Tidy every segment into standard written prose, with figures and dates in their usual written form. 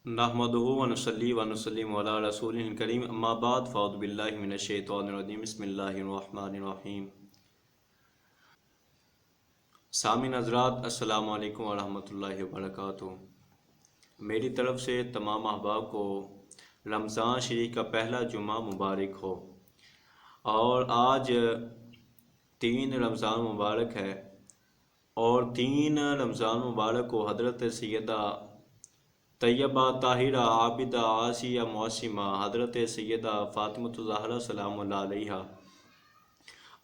نحمدہ ونصلی ونسلم علی رسول کریم اما بعد فاعوذ باللہ من الشیطان الرجیم بسم اللہ الرحمن الرحیم۔ سامعین حضرات السلام علیکم ورحمۃ اللہ وبرکاتہ۔ میری طرف سے تمام احباب کو رمضان شریف کا پہلا جمعہ مبارک ہو، اور آج 3 رمضان مبارک ہے، اور 3 رمضان مبارک کو حضرت سیدہ طیبہ طاہرہ عابدہ عاصیہ معصمہ حضرت سیدہ فاطمہ الزہرا سلام اللہ علیہا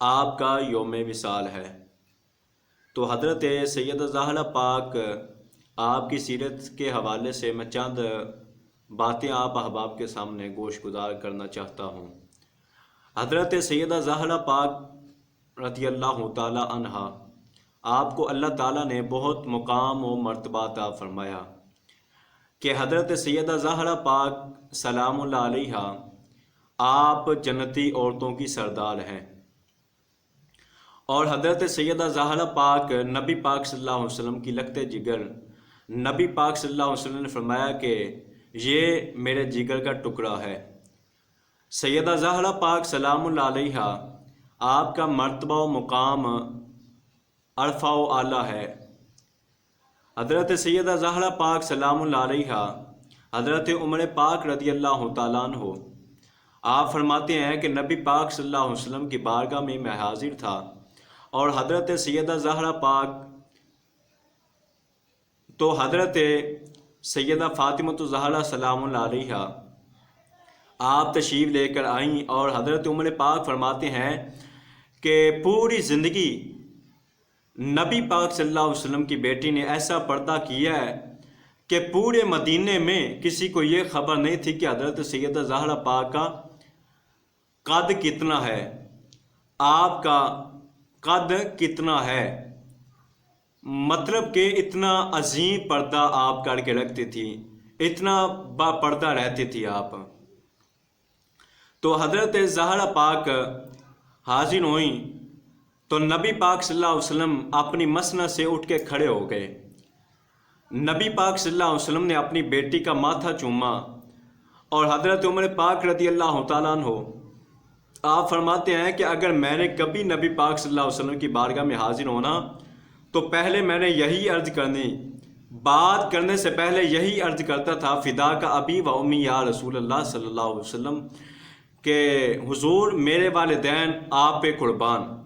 آپ کا یوم وصال ہے۔ تو حضرت سیدہ زہرا پاک آپ کی سیرت کے حوالے سے میں چند باتیں آپ احباب کے سامنے گوش گزار کرنا چاہتا ہوں۔ حضرت سیدہ زہرا پاک رضی اللہ تعالی عنہا آپ کو اللہ تعالیٰ نے بہت مقام و مرتبہ عطا فرمایا کہ حضرت سیدہ زہرا پاک سلام اللہ علیہا آپ جنتی عورتوں کی سردار ہیں، اور حضرت سیدہ زہرا پاک نبی پاک صلی اللہ علیہ وسلم کی لگتے جگر، نبی پاک صلی اللہ علیہ وسلم نے فرمایا کہ یہ میرے جگر کا ٹکڑا ہے۔ سیدہ زہرا پاک سلام اللہ علیہا آپ کا مرتبہ و مقام عرفہ و اعلیٰ ہے۔ حضرت سیدہ زہرا پاک سلام اللہ علیہا حضرت عمر پاک رضی اللہ تعالیٰ عنہ آپ فرماتے ہیں کہ نبی پاک صلی اللہ علیہ وسلم کی بارگاہ میں میں حاضر تھا، اور حضرت سیدہ زہرا پاک تو حضرت سیدہ فاطمہ الزہرا سلام اللہ علیہا آپ تشریف لے کر آئیں، اور حضرت عمر پاک فرماتے ہیں کہ پوری زندگی نبی پاک صلی اللہ علیہ وسلم کی بیٹی نے ایسا پردہ کیا ہے کہ پورے مدینے میں کسی کو یہ خبر نہیں تھی کہ حضرت سیدہ زہرا پاک کا قد کتنا ہے، آپ کا قد کتنا ہے، مطلب کہ اتنا عظیم پردہ آپ کر کے رکھتی تھی، اتنا با پردہ رہتی تھی آپ۔ تو حضرت زہرا پاک حاضر ہوئیں تو نبی پاک صلی اللہ علیہ وسلم اپنی مسند سے اٹھ کے کھڑے ہو گئے۔ نبی پاک صلی اللہ علیہ وسلم نے اپنی بیٹی کا ماتھا چوما، اور حضرت عمر پاک رضی اللہ تعالیٰ عنہ آپ فرماتے ہیں کہ اگر میں نے کبھی نبی پاک صلی اللہ علیہ وسلم کی بارگاہ میں حاضر ہونا تو پہلے میں نے یہی عرض کرنی، بات کرنے سے پہلے یہی عرض کرتا تھا، فدا کا ابی و امی یا رسول اللہ صلی اللہ علیہ وسلم، کہ حضور میرے والدین آپ پہ قربان۔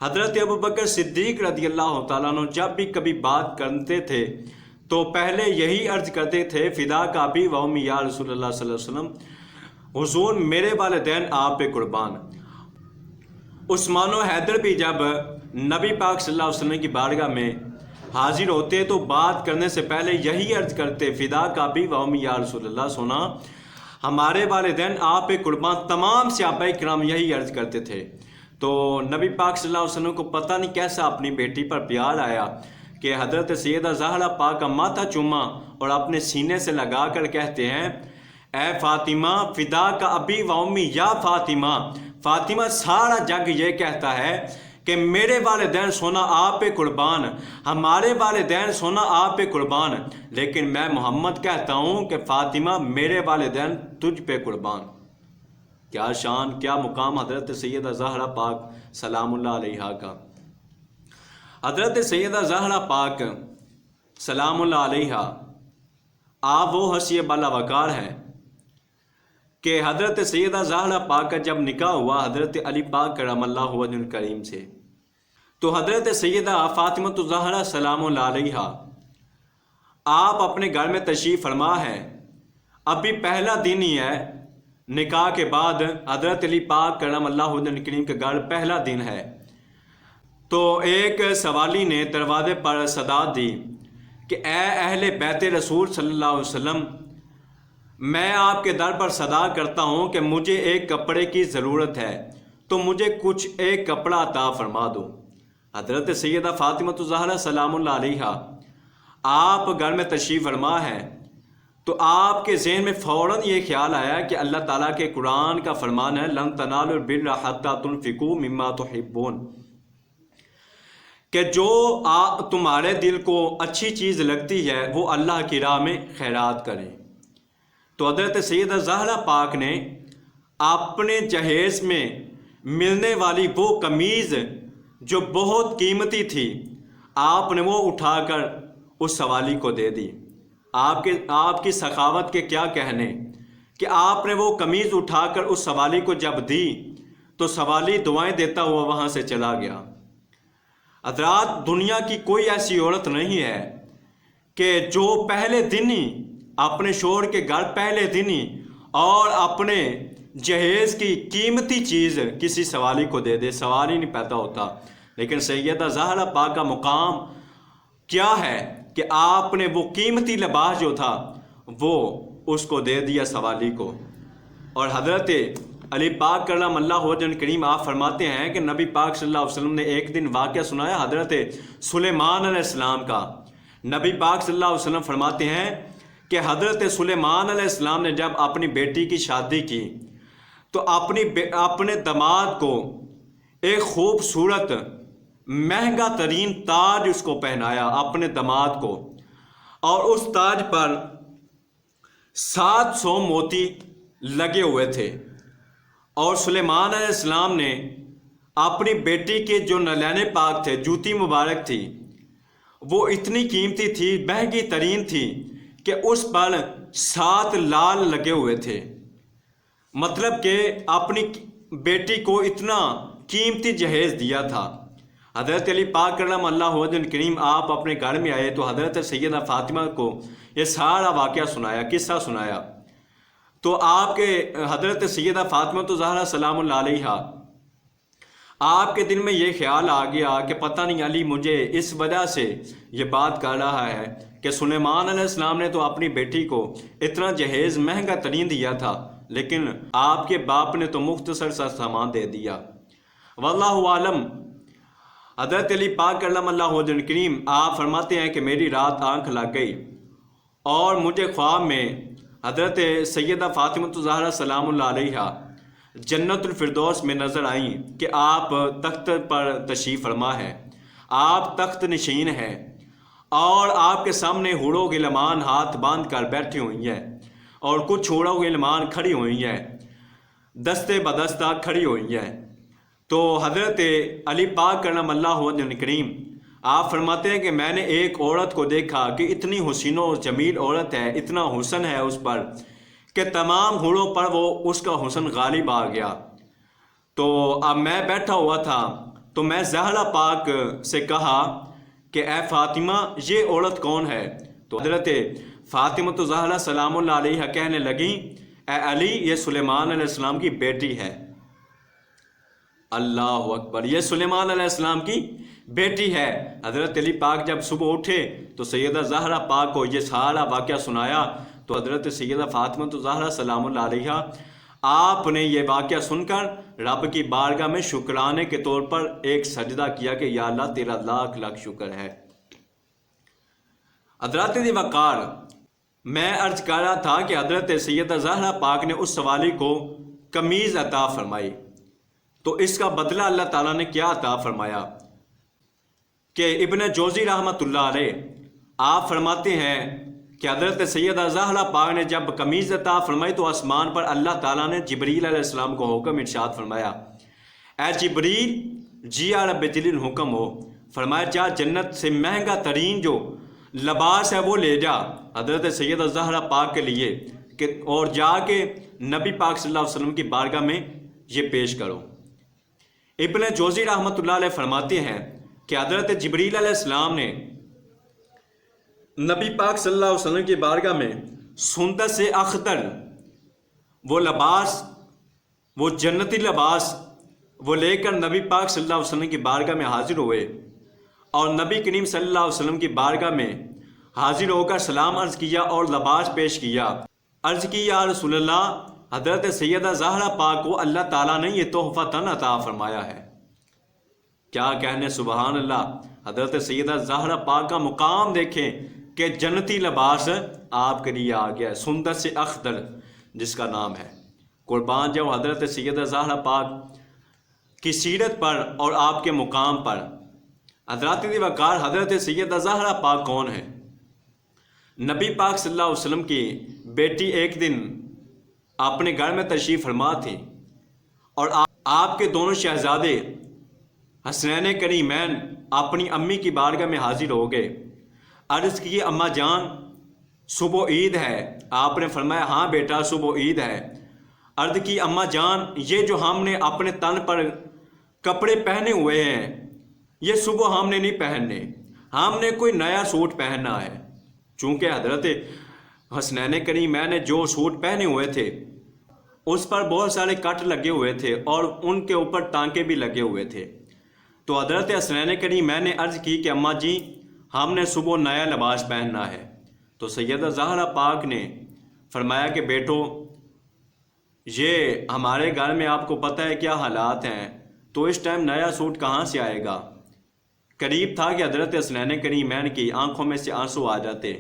حضرت ابوبکر صدیق رضی اللہ تعالیٰ عنہ جب بھی کبھی بات کرتے تھے تو پہلے یہی عرض کرتے تھے، فدا کا ابی و امی یا رسول اللہ صلی اللہ علیہ وسلم، حضور میرے والدین آپ پہ قربان۔ عثمان و حیدر بھی جب نبی پاک صلی اللہ علیہ وسلم کی بارگاہ میں حاضر ہوتے تو بات کرنے سے پہلے یہی عرض کرتے، فدا کا ابی و امی یا رسول اللہ، سونا ہمارے والدین آپ پہ قربان۔ تمام صحابہ کرام یہی عرض کرتے تھے۔ تو نبی پاک صلی اللہ علیہ وسلم کو پتہ نہیں کیسا اپنی بیٹی پر پیار آیا کہ حضرت سیدہ زہرا پاک کا ماتھا چوما اور اپنے سینے سے لگا کر کہتے ہیں، اے فاطمہ فدا کا ابی و امی یا فاطمہ، فاطمہ سارا جگ یہ کہتا ہے کہ میرے والدین سونا آپ پہ قربان، ہمارے والدین سونا آپ پہ قربان، لیکن میں محمد کہتا ہوں کہ فاطمہ میرے والدین تجھ پہ قربان۔ کیا شان، کیا مقام حضرت سیدہ زہرا پاک سلام اللہ علیہا کا۔ حضرت سیدہ زہرا پاک سلام اللہ علیہا آپ وہ حسیہ بالا وقار ہیں کہ حضرت سیدہ زہرا پاک کا جب نکاح ہوا حضرت علی پاک کرم اللہ وجہ الکریم سے، تو حضرت سیدہ فاطمہ الزہرا سلام اللہ علیہا آپ اپنے گھر میں تشریف فرما ہے، ابھی پہلا دن ہی ہے نکاح کے بعد، حضرت علی پاک کرم اللہ وجہ الکریم کے گھر پہلا دن ہے۔ تو ایک سوالی نے دروازے پر صدا دی کہ اے اہل بیت رسول صلی اللہ علیہ وسلم، میں آپ کے در پر صدا کرتا ہوں کہ مجھے ایک کپڑے کی ضرورت ہے، تو مجھے کچھ ایک کپڑا عطا فرما دو۔ حضرت سیدہ فاطمہ الزہرا سلام اللہ علیہا آپ گھر میں تشریف فرما ہے، تو آپ کے ذہن میں فوراً یہ خیال آیا کہ اللہ تعالیٰ کے قرآن کا فرمان ہے، لن تنالوا البر حتی تنفقوا مما تحبون، کہ جو تمہارے دل کو اچھی چیز لگتی ہے وہ اللہ کی راہ میں خیرات کریں۔ تو حضرت سیدہ زہرا پاک نے اپنے جہیز میں ملنے والی وہ قمیض جو بہت قیمتی تھی، آپ نے وہ اٹھا کر اس سوالی کو دے دی۔ آپ کی سخاوت کے کیا کہنے کہ آپ نے وہ قمیض اٹھا کر اس سوالی کو جب دی تو سوالی دعائیں دیتا ہوا وہاں سے چلا گیا۔ حضرات، دنیا کی کوئی ایسی عورت نہیں ہے کہ جو پہلے دن ہی اپنے شوہر کے گھر پہلے دن ہی اور اپنے جہیز کی قیمتی چیز کسی سوالی کو دے دے، سوال ہی نہیں پیدا ہوتا۔ لیکن سیدہ زہرا پاک کا مقام کیا ہے کہ آپ نے وہ قیمتی لباس جو تھا وہ اس کو دے دیا سوالی کو۔ اور حضرت علی پاک کرم اللہ وجہ کریم آپ فرماتے ہیں کہ نبی پاک صلی اللہ علیہ وسلم نے ایک دن واقعہ سنایا حضرت سلیمان علیہ السلام کا۔ نبی پاک صلی اللہ علیہ وسلم فرماتے ہیں کہ حضرت سلیمان علیہ السلام نے جب اپنی بیٹی کی شادی کی تو اپنے داماد کو ایک خوبصورت مہنگا ترین تاج اس کو پہنایا اپنے داماد کو، اور اس تاج پر 700 موتی لگے ہوئے تھے۔ اور سلیمان علیہ السلام نے اپنی بیٹی کے جو نالین پاک تھے، جوتی مبارک تھی، وہ اتنی قیمتی تھی، مہنگی ترین تھی کہ اس پر 7 لال لگے ہوئے تھے۔ مطلب کہ اپنی بیٹی کو اتنا قیمتی جہیز دیا تھا۔ حضرت علی پاک کرم اللہ وجہ کریم آپ اپنے گھر میں آئے تو حضرت سیدہ فاطمہ کو یہ سارا واقعہ سنایا، قصہ سنایا۔ تو آپ کے حضرت سیدہ فاطمہ تو زہرا سلام اللہ علیہا، آپ کے دل میں یہ خیال آ گیا کہ پتہ نہیں علی مجھے اس وجہ سے یہ بات کر رہا ہے کہ سلیمان علیہ السلام نے تو اپنی بیٹی کو اتنا جہیز مہنگا ترین دیا تھا، لیکن آپ کے باپ نے تو مختصر سا سامان دے دیا۔ واللہ عالم۔ حضرت علی پاک کرم اللہ وجہ کریم آپ فرماتے ہیں کہ میری رات آنکھ لگ گئی اور مجھے خواب میں حضرت سیدہ فاطمہ زہرا سلام اللہ علیہا جنت الفردوس میں نظر آئیں کہ آپ تخت پر تشریف فرما ہے، آپ تخت نشین ہیں، اور آپ کے سامنے حور و غلمان ہاتھ باندھ کر بیٹھی ہوئی ہیں، اور کچھ حور و غلمان کھڑی ہوئی ہیں، دستے بدستہ کھڑی ہوئی ہیں۔ تو حضرت علی پاک کرم اللہ وجہ کریم آپ فرماتے ہیں کہ میں نے ایک عورت کو دیکھا کہ اتنی حسین و جمیل عورت ہے، اتنا حسن ہے اس پر کہ تمام حوروں پر وہ اس کا حسن غالب آ گیا۔ تو اب میں بیٹھا ہوا تھا تو میں زہرا پاک سے کہا کہ اے فاطمہ یہ عورت کون ہے؟ تو حضرت فاطمہ زہرا سلام اللہ علیہا کہنے لگیں اے علی یہ سلیمان علیہ السلام کی بیٹی ہے۔ اللہ اکبر، یہ سلیمان علیہ السلام کی بیٹی ہے۔ حضرت علی پاک جب صبح اٹھے تو سیدہ زہرا پاک کو یہ سارا واقعہ سنایا تو حضرت سیدہ فاطمہ زہرا سلام اللہ علیہا آپ نے یہ واقعہ سن کر رب کی بارگاہ میں شکرانے کے طور پر ایک سجدہ کیا کہ یا اللہ تیرا لاکھ لاکھ شکر ہے۔ حضرات وقار، میں عرض کر رہا تھا کہ حضرت سیدہ زہرا پاک نے اس سوالی کو قمیض عطا فرمائی، تو اس کا بدلہ اللہ تعالیٰ نے کیا عطا فرمایا کہ ابن جوزی رحمۃ اللہ علیہ آپ فرماتے ہیں کہ حضرت سیدہ زہرا پاک نے جب قمیض عطا فرمائی تو آسمان پر اللہ تعالیٰ نے جبریل علیہ السلام کو حکم ارشاد فرمایا، اے جبریل جی رب جلیل حکم ہو، فرمایا جا جنت سے مہنگا ترین جو لباس ہے وہ لے جا حضرت سیدہ زہرا پاک کے لیے اور جا کے نبی پاک صلی اللہ علیہ وسلم کی بارگاہ میں یہ پیش کرو۔ ابن جوزی رحمۃ اللہ علیہ فرماتے ہیں کہ حضرت جبریل علیہ السلام نے نبی پاک صلی اللہ علیہ وسلم کی بارگاہ میں سندس اخضر وہ لباس، وہ جنتی لباس وہ لے کر نبی پاک صلی اللہ علیہ وسلم کی بارگاہ میں حاضر ہوئے، اور نبی کریم صلی اللہ علیہ وسلم کی بارگاہ میں حاضر ہو کر سلام عرض کیا اور لباس پیش کیا۔ عرض کی یا رسول اللہ، حضرت سیدہ زہرا پاک کو اللہ تعالیٰ نے یہ تحفہ تن عطا فرمایا ہے۔ کیا کہنے، سبحان اللہ۔ حضرت سیدہ زہرا پاک کا مقام دیکھیں کہ جنتی لباس آپ کے لیے آ گیا ہے، سندس اخضر جس کا نام ہے۔ قربان جاؤ حضرت سیدہ زہرا پاک کی سیرت پر اور آپ کے مقام پر۔ حضرات وقار، حضرت سیدہ زہرا پاک کون ہے؟ نبی پاک صلی اللہ علیہ وسلم کی بیٹی ایک دن اپنے گھر میں تشریف فرما تھی اور آپ کے دونوں شہزادے حسنین کریمین اپنی امی کی بارگاہ میں حاضر ہو گئے۔ عرض کی اماں جان صبح عید ہے؟ آپ نے فرمایا ہاں بیٹا صبح عید ہے۔ عرض کی اماں جان یہ جو ہم نے اپنے تن پر کپڑے پہنے ہوئے ہیں یہ صبح ہم نے نہیں پہننے، ہم نے کوئی نیا سوٹ پہننا ہے۔ چونکہ حضرت حسنین کریمین نے جو سوٹ پہنے ہوئے تھے اس پر بہت سارے کٹ لگے ہوئے تھے اور ان کے اوپر ٹانکے بھی لگے ہوئے تھے۔ تو حضرت حسنین کریمین نے عرض کی کہ اماں جی ہم نے صبح نیا لباس پہننا ہے۔ تو سیدہ زہرا پاک نے فرمایا کہ بیٹو یہ ہمارے گھر میں آپ کو پتہ ہے کیا حالات ہیں، تو اس ٹائم نیا سوٹ کہاں سے آئے گا؟ قریب تھا کہ حضرت حسنین کریمین کی آنکھوں میں سے آنسو آ جاتے۔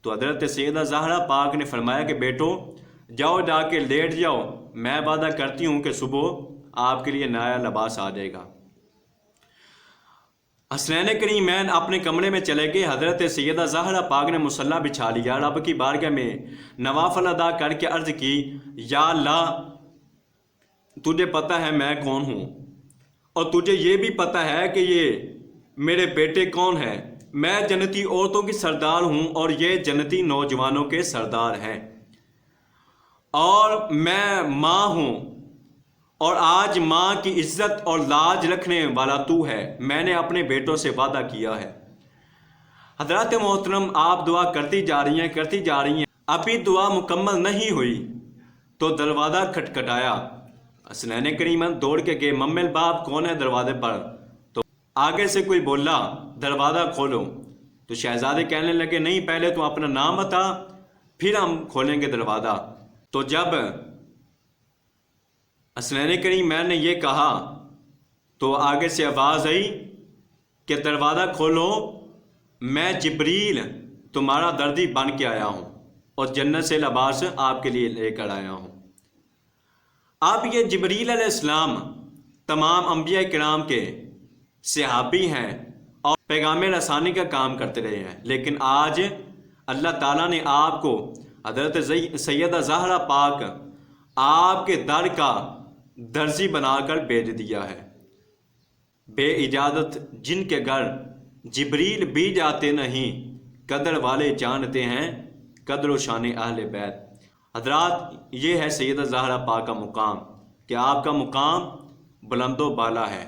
تو حضرت سیدہ زہرا پاک نے فرمایا کہ بیٹو جاؤ جا کے لیٹ جاؤ، میں وعدہ کرتی ہوں کہ صبح آپ کے لیے نیا لباس آ جائے گا۔ حسنین کریمین اپنے کمرے میں چلے گئے۔ حضرت سیدہ زہرا پاک نے مصلی بچھا لیا، رب کی بارگاہ میں نوافل ادا کر کے عرض کی یا اللہ تجھے پتہ ہے میں کون ہوں اور تجھے یہ بھی پتہ ہے کہ یہ میرے بیٹے کون ہیں۔ میں جنتی عورتوں کی سردار ہوں اور یہ جنتی نوجوانوں کے سردار ہیں، اور میں ماں ہوں اور آج ماں کی عزت اور لاج رکھنے والا تو ہے۔ میں نے اپنے بیٹوں سے وعدہ کیا ہے۔ حضرات محترم آپ دعا کرتی جا رہی ہیں، ابھی دعا مکمل نہیں ہوئی تو دروازہ کھٹکھٹایا۔ حسنین کریمین دوڑ کے گئے، ممی باپ کون ہے دروازے پر؟ تو آگے سے کوئی بولا دروازہ کھولو۔ تو شہزادے کہنے لگے نہیں پہلے تو اپنا نام بتا پھر ہم کھولیں گے دروازہ۔ تو جب حسنین کریمین نے یہ کہا تو آگے سے آواز آئی کہ دروازہ کھولو، میں جبریل تمہارا دردی بن کے آیا ہوں اور جنت سے لباس آپ کے لیے لے کر آیا ہوں۔ اب یہ جبریل علیہ السلام تمام انبیاء کرام کے صحابی ہیں اور پیغام رسانی کا کام کرتے رہے ہیں، لیکن آج اللہ تعالیٰ نے آپ کو حضرت سیدہ زہرا پاک آپ کے در کا درزی بنا کر بھیج دیا ہے۔ بے اجازت جن کے گھر جبریل بھی جاتے نہیں، قدر والے جانتے ہیں قدر و شان اہل بیت۔ حضرات یہ ہے سیدہ زہرا پاک کا مقام کہ آپ کا مقام بلند و بالا ہے۔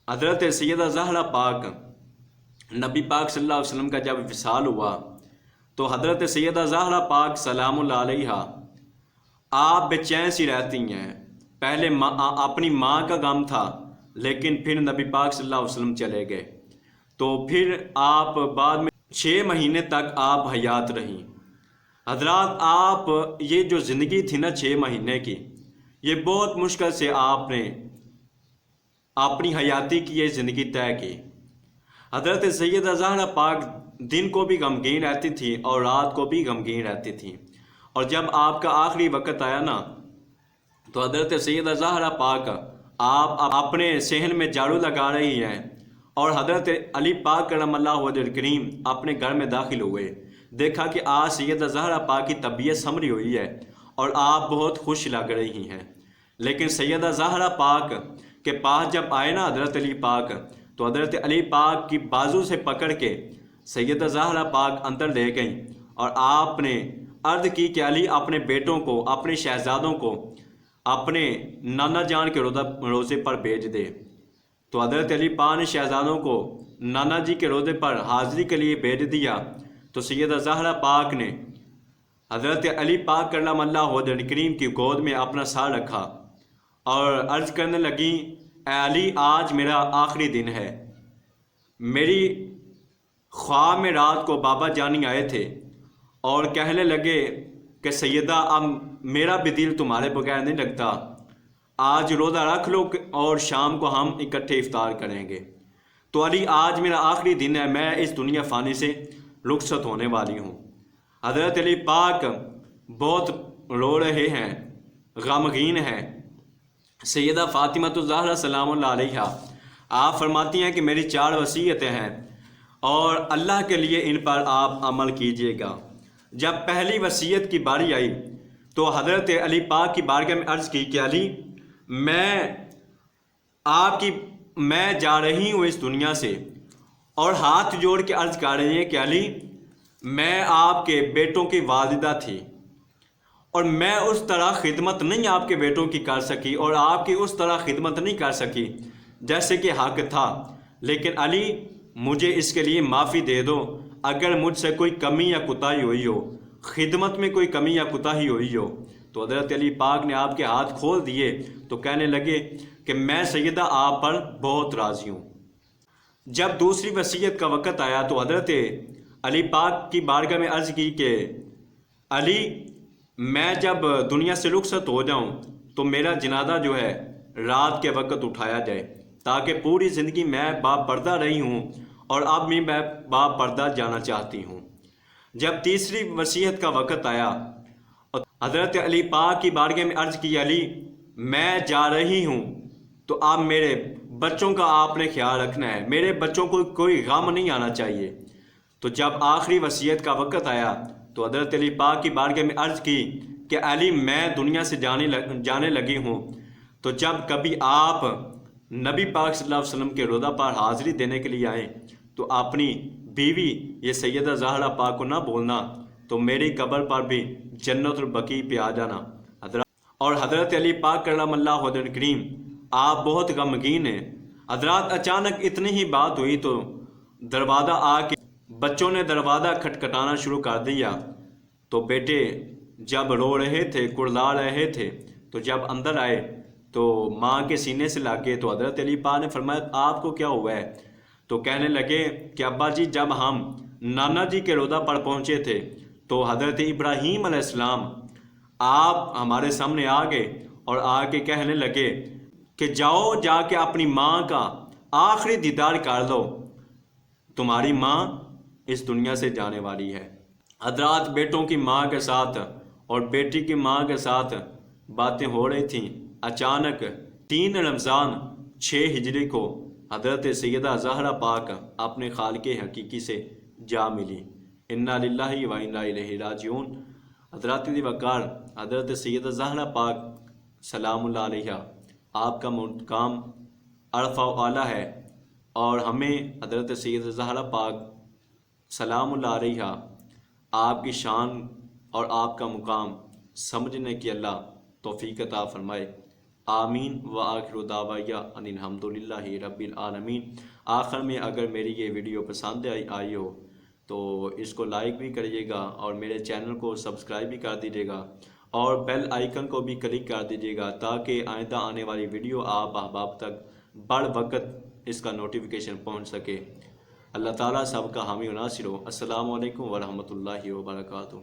حضرت سیدہ زہرا پاک نبی پاک صلی اللہ علیہ وسلم کا جب وصال ہوا تو حضرت سیدہ زہرا پاک سلام اللہ علیہا آپ بے چین سی رہتی ہیں۔ پہلے اپنی ماں کا غم تھا لیکن پھر نبی پاک صلی اللہ علیہ وسلم چلے گئے تو پھر آپ بعد میں 6 مہینے تک آپ حیات رہیں۔ حضرات آپ یہ جو زندگی تھی نا 6 مہینے کی، یہ بہت مشکل سے آپ نے اپنی حیاتی کی یہ زندگی طے کی۔ حضرت سیدہ زہرا پاک دن کو بھی غمگین رہتی تھی اور رات کو بھی غمگین رہتی تھی، اور جب آپ کا آخری وقت آیا نا تو حضرت سیدہ زہرا پاک آپ اپنے صحن میں جھاڑو لگا رہی ہیں اور حضرت علی پاک کرم اللہ وجہ کریم اپنے گھر میں داخل ہوئے۔ دیکھا کہ آج سیدہ زہرا پاک کی طبیعت سنبھلی ہوئی ہے اور آپ بہت خوش لگ رہی ہیں، لیکن سیدہ زہرا پاک کے پاس جب آئے نا حضرت علی پاک تو حضرت علی پاک کی بازو سے پکڑ کے سیدہ زہرا پاک اندر لے گئیں اور آپ نے عرض کی کہ علی اپنے بیٹوں کو، اپنے شہزادوں کو اپنے نانا جان کے روزے پر بھیج دے۔ تو حضرت علی پاک نے شہزادوں کو نانا جی کے روزے پر حاضری کے لیے بھیج دیا۔ تو سیدہ زہرا پاک نے حضرت علی پاک کرم اللہ وجہ کریم کی گود میں اپنا سر رکھا اور عرض کرنے لگی اے علی آج میرا آخری دن ہے۔ میری خواب میں رات کو بابا جانی آئے تھے اور کہنے لگے کہ سیدہ اب میرا بھی دل تمہارے بغیر نہیں لگتا، آج روزہ رکھ لو اور شام کو ہم اکٹھے افطار کریں گے۔ تو علی آج میرا آخری دن ہے، میں اس دنیا فانی سے رخصت ہونے والی ہوں۔ حضرت علی پاک بہت رو رہے ہیں، غمگین ہیں۔ سیدہ فاطمہ الزہرا سلام اللہ علیہا آپ فرماتی ہیں کہ میری 4 وصیتیں ہیں اور اللہ کے لیے ان پر آپ عمل کیجئے گا۔ جب پہلی وصیت کی باری آئی تو حضرت علی پاک کی بارگاہ میں عرض کی کہ علی میں جا رہی ہوں اس دنیا سے، اور ہاتھ جوڑ کے عرض کر رہی ہیں کہ علی میں آپ کے بیٹوں کی والدہ تھی، اور میں اس طرح خدمت نہیں آپ کے بیٹوں کی کر سکی، اور آپ کی اس طرح خدمت نہیں کر سکی جیسے کہ حق تھا، لیکن علی مجھے اس کے لیے معافی دے دو اگر مجھ سے کوئی کمی یا کوتاہی ہوئی ہو، خدمت میں کوئی کمی یا کوتاہی ہوئی ہو۔ تو حضرت علی پاک نے آپ کے ہاتھ کھول دیے تو کہنے لگے کہ میں سیدہ آپ پر بہت راضی ہوں۔ جب دوسری وصیت کا وقت آیا تو حضرت علی پاک کی بارگاہ میں عرض کی کہ علی میں جب دنیا سے رخصت ہو جاؤں تو میرا جنازہ جو ہے رات کے وقت اٹھایا جائے، تاکہ پوری زندگی میں باپردہ رہی ہوں اور اب بھی میں باپردہ جانا چاہتی ہوں۔ جب تیسری وصیت کا وقت آیا حضرت علی پاک کی بارگاہ میں عرض کی علی میں جا رہی ہوں تو اب میرے بچوں کا آپ نے خیال رکھنا ہے، میرے بچوں کو کوئی غم نہیں آنا چاہیے۔ تو جب آخری وصیت کا وقت آیا تو حضرت علی پاک کی بارگاہ میں عرض کی کہ علی میں دنیا سے جانے لگی ہوں، تو جب کبھی آپ نبی پاک صلی اللہ علیہ وسلم کے روضہ پر حاضری دینے کے لیے آئیں تو اپنی بیوی یہ سیدہ زہرا پاک کو نہ بولنا، تو میری قبر پر بھی جنت البقیع پہ آ جانا۔ اور حضرت علی پاک کرم اللہ وجہ کریم آپ بہت غمگین ہیں۔ حضرات اچانک اتنی ہی بات ہوئی تو دروازہ آ کے بچوں نے دروازہ کھٹکھٹانا شروع کر دیا، تو بیٹے جب رو رہے تھے، کرلا رہے تھے، تو جب اندر آئے تو ماں کے سینے سے لگ گئے۔ تو حضرت علی پاک نے فرمایا آپ کو کیا ہوا ہے؟ تو کہنے لگے کہ ابا جی جب ہم نانا جی کے روضہ پر پہنچے تھے تو حضرت ابراہیم علیہ السلام آپ ہمارے سامنے آ گئے اور آ کے کہنے لگے کہ جاؤ جا کے اپنی ماں کا آخری دیدار کر لو، تمہاری ماں اس دنیا سے جانے والی ہے۔ حضرات بیٹوں کی ماں کے ساتھ اور بیٹی کی ماں کے ساتھ باتیں ہو رہی تھیں، اچانک 3 رمضان 6 ہجری کو حضرت سیدہ زہرا پاک اپنے خالق حقیقی سے جا ملی۔ انا للہ و انا الیہ راجعون۔ حضرات وقار حضرت سیدہ زہرا پاک سلام اللہ علیہ آپ کا مقام عرفہ و اعلیٰ ہے، اور ہمیں حضرت سیدہ زہرا پاک سلام اللہ علیہ آپ کی شان اور آپ کا مقام سمجھنے کی اللہ توفیق عطا فرمائے۔ آمین و آخر دعوایا ان الحمد للہ رب العالمین۔ آخر میں اگر میری یہ ویڈیو پسند آئی ہو تو اس کو لائک بھی کریے گا، اور میرے چینل کو سبسکرائب بھی کر دیجیے گا، اور بیل آئیکن کو بھی کلک کر دیجیے گا، تاکہ آئندہ آنے والی ویڈیو آپ احباب تک بر وقت اس کا نوٹیفیکیشن پہنچ سکے۔ اللہ تعالیٰ سب کا حامی و ناصر ہو۔ السلام علیکم ورحمۃ اللہ وبرکاتہ۔